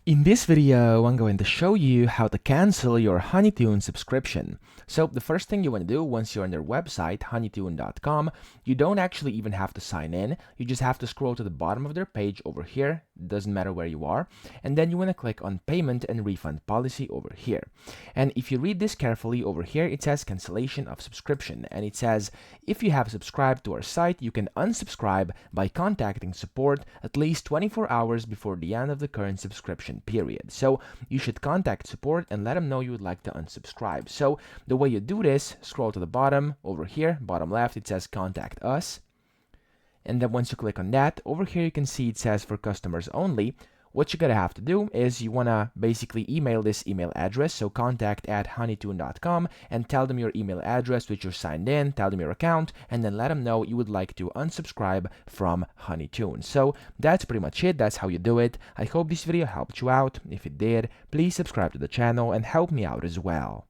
In this video, I'm going to show you how to cancel your HoneyToon subscription. So the first thing you want to do once you're on their website, HoneyToon.com, you don't actually even have to sign in. You just have to scroll to the bottom of their page over here. Doesn't matter where you are. And then you want to click on Payment and Refund Policy over here. And if you read this carefully over here, it says cancellation of subscription. And it says, if you have subscribed to our site, you can unsubscribe by contacting support at least 24 hours before the end of the current subscription period. So you should contact support and let them know you would like to unsubscribe. So the way you do this, scroll to the bottom over here, bottom left, it says contact us. And then once you click on that, over here you can see it says for customers only. What you're gonna have to do is you wanna basically email this email address, so contact@honeytoon.com, and tell them your email address which you're signed in, tell them your account, and then let them know you would like to unsubscribe from HoneyToon. So that's pretty much it. That's how you do it. I hope this video helped you out. If it did, please subscribe to the channel and help me out as well.